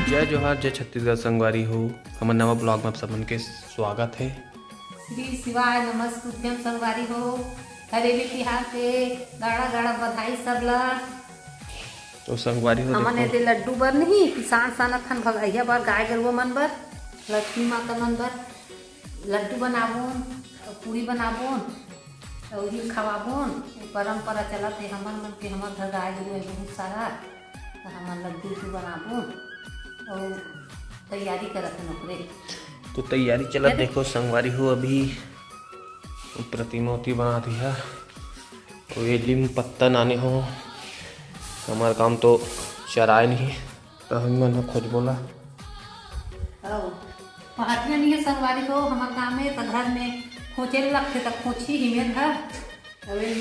जय जोहार, जय छत्तीसगढ़ संगवारी हो। हमारे नवा ब्लॉग में आप सबन के स्वागत है। श्री शिवाय नमस्तुभ्यम संगवारी हो। हरेली तिहार के गाड़ा गाड़ा बधाई सब ला। तो संगवारी हो हमन दे लड्डू बर नहीं किसान सानत हन भगैया बर गाय गरुआ मन बर लक्ष्मी माता मन बर लड्डू बनाबोन पूरी बनाबोन और ही खवाबोन। परंपरा चलत है हमन मन के। हमर घर गाय गरुआ बहुत सारा तो हमन लड्डू बनाबोन और तैयारी करत हन ओकरे। तो तैयारी चलत देखो संगवारी हो। अभी प्रतिमा बना दी है और ये नीम पत्ता नाने हो। हमारा काम तो चराए नहीं तो हम खोज बोला पहाटिया नहीं है संगवारी हो। हमारे गाँव में तो घर में खोचे लगते तक खोची ही में घर अवे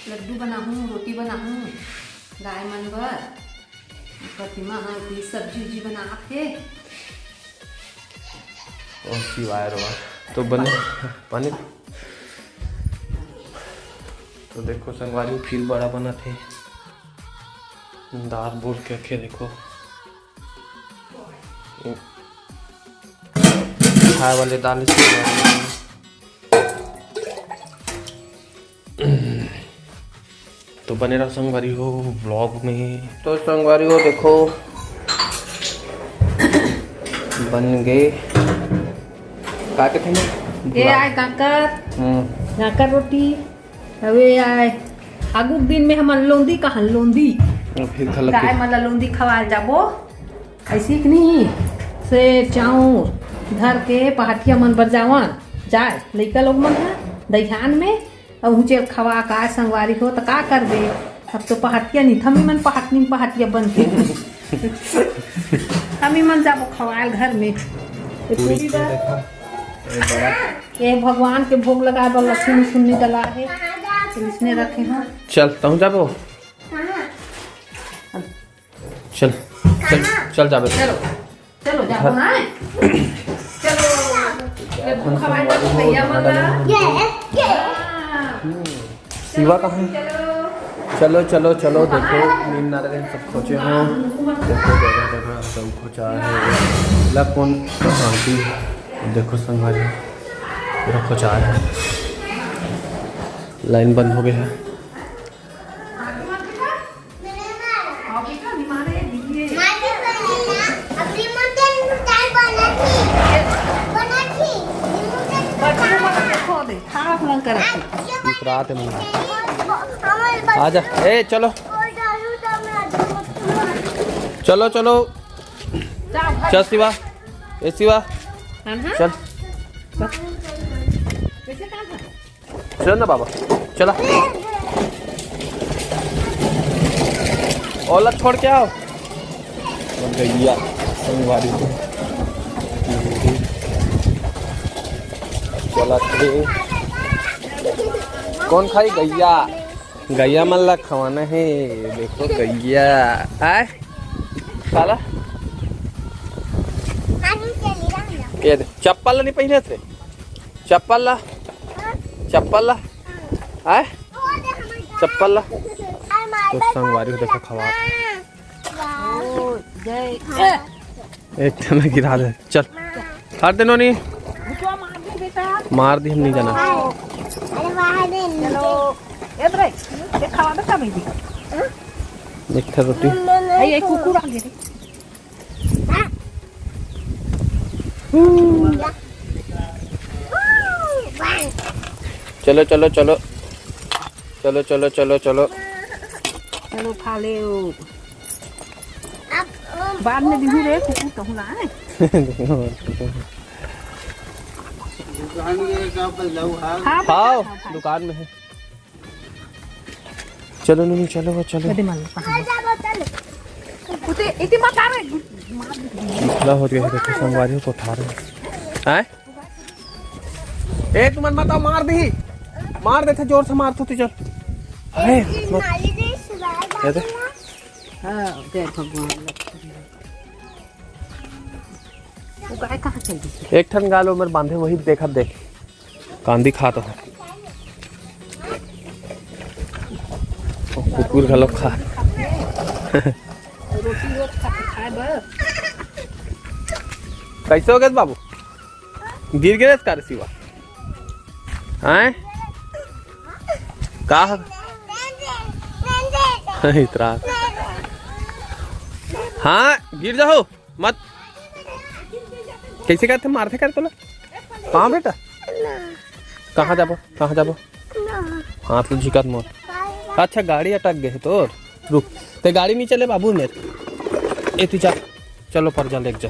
लड्डू बनाहूँ रोटी बनाहूँ गाय मन बर प्रतिमा हाँ सब्जी उब्जी बना के और सिवाय रहा तो बने पानी। तो देखो संगवारी फिर बड़ा बना थे दाल बोल के रखे। देखो खाए वाले दाल तो बने रहो संगवारी हो ब्लॉग में। तो संगवारी हो देखो बन गए का के थे ये आए काकर रोटी अवे आए आगू दिन में हम लोंदी कहाँ लोंदी फिर खलक गाय मला लोंदी खवाल जाबो ऐसी कि नहीं से चाऊर धर के पहाटिया मन बर जावन जाए लइका लोग मन है दहियान में और ऊँचे खवा का संगवारी हो तो का कर दे। अब तो पहाटिया नहीं थमी मन पहाटिया बनती थमी मन जाबो खवाल घर में। ये भगवान के भोग लगाए बर लक्ष्मी सुन्नी डला है इसने रखे हैं। चल तहु जाबो चल चल चल जाबे चलो चलो जाबो ना चलो ये भूखा भाई तो भैया मन शिवा कहाँ है? चलो चलो चलो देखो नींद ना रहे सब खोचे हो। देखो जगह जगह सब खोचा है ला कौन शांति। देखो संगवारी पूरा खोचा है लाइन बंद हो गया है। रात में आजा ए चलो चलो चलो चल शिवा ए शिवा चल चल ना बाबा चला ओला छोड़ के आओ गैया संगवारी चला कौन खाई गैया गैया मन ला खवाना है। देखो गैया आए साला ये चप्पल ला नहीं पहने थे चप्पल ला आए चप्पल ला। तो संगवारी को देखो खवा एक ठना गिरा दे चल हर दिन नहीं मार दी हम नहीं जाना। देखा रोटी कुकुर आ गए चलो चलो चलो चलो चलो चलो चलो चलो खा ले बाद में दिहू रे कुकुर कहूँ ना खाओ दुकान में है। चलो नहीं चलो चलो निकला हो गया। देखो संगवारी को उठा रहे हैं एक मन मत मार दे थे जोर से मार तू चल। अरे एक ठन गाल उमर बांधे वही देखा देख कांदी खा तो देखो कुकुर घलो खा रोटी रोज खाए बर कैसे हो गए बाबू गिर गिरे कार सिवा हैं का इतरा हाँ गिर जाओ मत कैसे करते मारते कर तो कहाँ बेटा कहाँ जाबो हाथ तो झिकत मोर अच्छा गाड़ी अटक गए तो रुक ते गाड़ी नहीं चले बाबू मेरे ए तू जा चलो पर जा लेक जा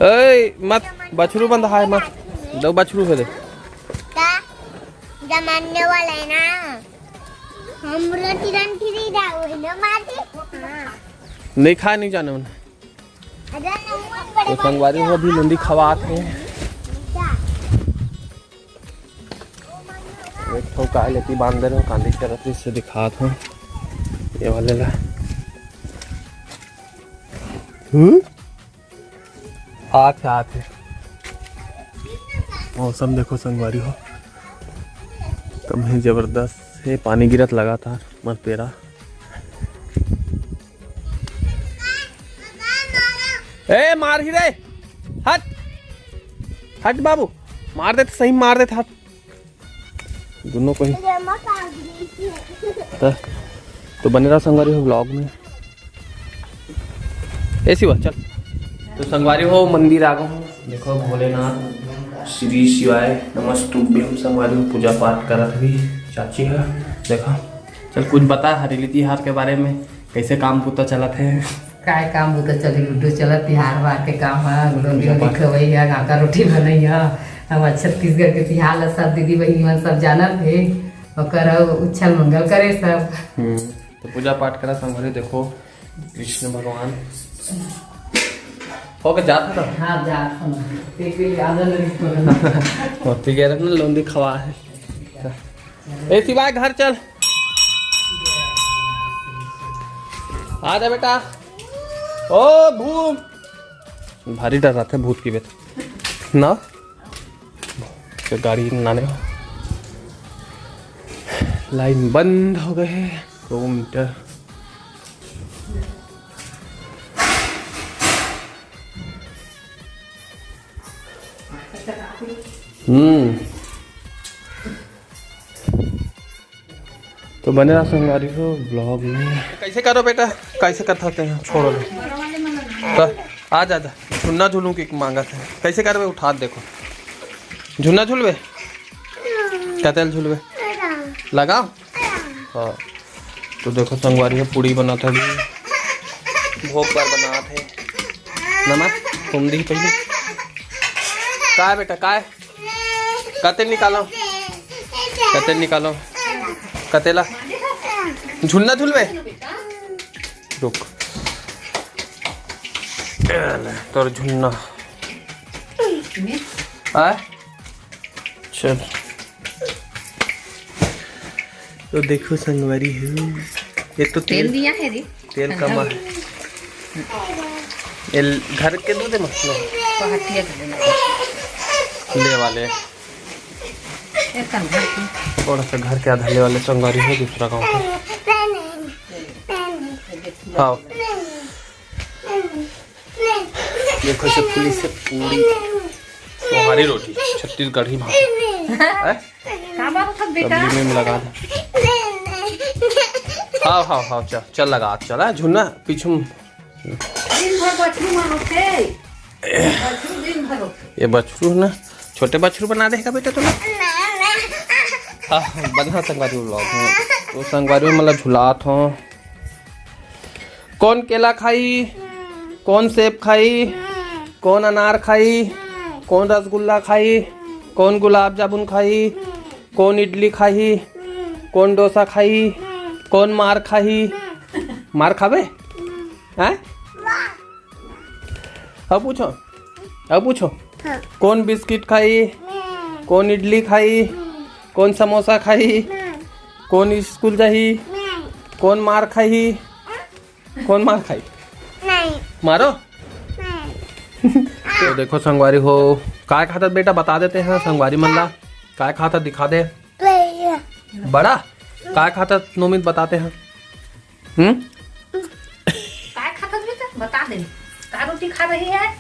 ए मत बछरू बंद है मत दो बछरू है दे जमाने वाला है ना हम रतिरन फिरी जाओ है ना माटी नहीं खा नहीं जाने उन्हें अरे ना तो संगवारी वो भी लुंडी खवाते हैं एक ठो काय लेती बांध दे रहे हो कांदी तरफ से दिखाता हूँ ये वाले ला आते मौसम देखो संगवारी हो तब ही जबरदस्त है पानी गिरत लगा था मत पेरा ए मार ही रे हट हट बाबू मार देते सही मार देते हट दोनों को ही तो बने रहा संगवारी हो ब्लॉग में ऐसी बात चल तो संगवारी हो मंदिर आ गए देखो भोलेनाथ श्री शिवाय नमस्तुभ्यम संगवारी हो पूजा पाठ करत भी चाची है देखो चल कुछ बता हरेली तिहार के बारे में कैसे काम पुता चलत है काय काम होता चले लूडो चला तिहार बार के काम है लोग खवई है गाका रोटी बनई है हम छत्तीसगढ़ के तिहार सब दीदी बहनी मन सब जानत है और उछल मंगल करे सब तो पूजा पाठ करा संगवारी देखो कृष्ण भगवान हो के जाता था हाँ जात हम एक भी आदर नहीं होती कह रहे ना लोंदी खवा है ए सिवाय घर चल आ जा बेटा ओ भूत भारी डर रहा था भूत की बेट ना तो गाड़ी नाने लाइन बंद हो गए 2 मीटर तो बने रहा संगवारी हो ब्लॉग में कैसे करो बेटा कैसे कर सकते हैं छोड़ो तो आ जा झुन्ना झूलूं की मांगा था कैसे करवे उठा देखो झुन्ना झूलवे कतल झूलवे लगाओ हाँ तो देखो संगवारी है पूड़ी बना था भोग पर बना थे नमक तुम दी पहले का बेटा का कते निकालो कतेला झुलना झुलवे रुक तोर झुलना आ चल तो देखो संगवारी है ये तो तेल दिया है रे तेल कम है ये घर के दूध है हटिया ले वाले थोड़ा सा घर के आधाले वाले संगवारी है दूसरा गाँव का हाँ देखो सब पुलिस से पूरी तुम्हारी रोटी छत्तीसगढ़ी भाषा में लगा दे हाँ हाँ हाँ चल लगा चला झुन्ना पीछू ये बछरू ना छोटे बछरू बना देगा बेटा तुम हाँ बना संगवारी ब्लॉग में तो संगवारी में मतलब झुलात हो कौन केला खाई कौन सेब खाई कौन अनार खाई कौन रसगुल्ला खाई कौन गुलाब जामुन खाई कौन इडली खाई कौन डोसा खाई कौन मार खाई मार खावे हैं अब पूछो कौन बिस्किट खाई कौन इडली खाई कौन समोसा खाई कौन स्कूल जाही कौन मार खाई कौन मार खाई नहीं मारो नहीं तो देखो संगवारी हो काय खाता बेटा बता देते हैं संगवारी मल्ला काय खाता दिखा दे। बड़ा काय खाता नोमित बताते हैं। काय खाता बेटा बता दे। काय रोटी खा रही है?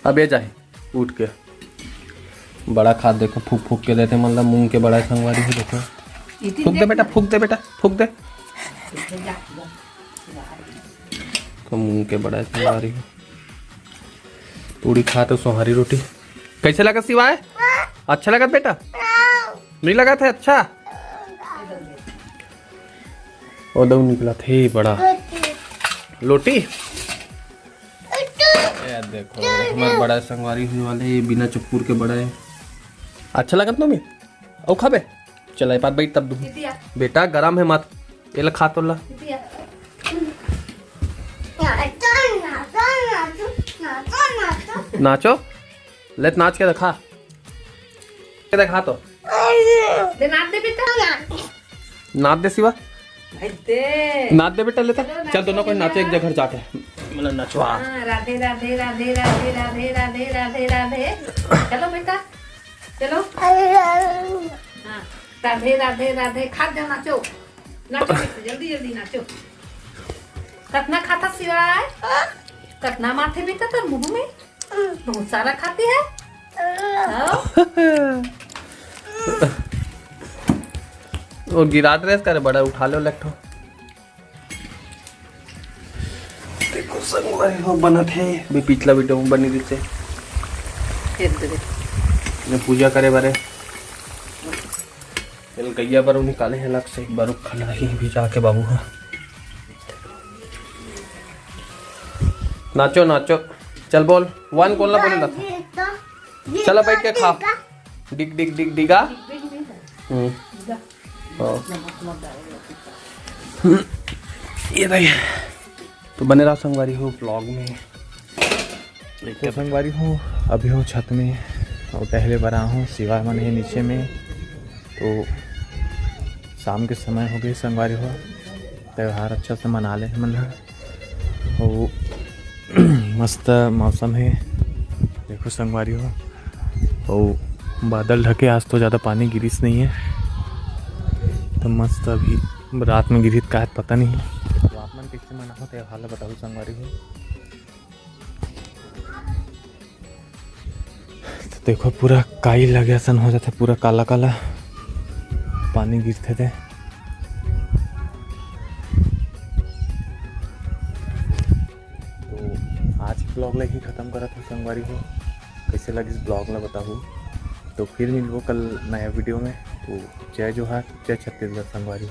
अब ये जाए उठ के। बड़ा खाद देखो फूक फूक के देते, मतलब मूंग के बड़ा संगवारी है देखो। फूक दे बेटा, फूक दे बेटा, फूक दे। तो मूंग के बड़ा संगवारी है। पूरी खा तो सोहारी रोटी। कैसे लगा सिवाय? अच्छा लगा बेटा? नहीं लगा था अच्छा? ओदो निकला थे बड़ा लोटी। ये देखो हमारे बड़ा संगवारी हुई वाले, ये बिना चुप्पूर के बड़ा है। अच्छा लगा तुम्हें? ओ खाबे चला पात बैठ तब दूँ बेटा, गरम है मत ये ला खा तो ला। नाचो ले नाच के दिखा तो दे नाच दे बेटा। नाच दे सिवा, दे नाच दे बेटा लेता। चल दोनों को नाचो एक जगह जाके, मतलब नचवा। राधे राधे राधे राधे राधे राधे राधे राधे। चलो बेटा चलो। हाँ राधे राधे राधे। खा जाओ नाचो नाचो बेटा, जल्दी जल्दी नाचो। कितना खाता सिवाय? कितना माथे बेटा तर मुंह में बहुत सारा खाती है। वो गिरा ड्रेस करे बड़ा उठा लो लट्ठो। देखो संगवारी हो बना थे भी पिछला वीडियो में बनी थी से ने पूजा करे बारे चल गैया बारू निकाले हैं अलग से। एक बारू खाना ही भी जाके बाबू है। नाचो नाचो चल बोल वन कौन ला बोले था। चलो बैठ के खा। डिग डिग डिग डिगा। ये रही तो बने रहा संगवारी हो ब्लॉग में। तो संगवारी हूँ अभी हूँ छत में और पहले बना हूँ सिवाय मन है नीचे में। तो शाम के समय हो गई संगवारी हो, त्यौहार अच्छा से मना ले मन है। और मस्त मौसम है देखो संगवारी हो। और बादल ढके, आज तो ज़्यादा पानी गिरिश नहीं है तो मस्त। अभी रात में गिरी का पता नहीं। तो आप मन कैसे मना हो त्यौहार बताओ संगवारी हो। तो देखो पूरा काई लगे सन हो जाता, पूरा काला काला पानी गिरते थे। तो आज ब्लॉग ला ही ख़त्म करा था संगवारी हो। कैसे लगी इस ब्लॉग ला बताओ। तो फिर मिलूँ कल नया वीडियो में। तो जय जोहार, जय छत्तीसगढ़ संगवारी हो।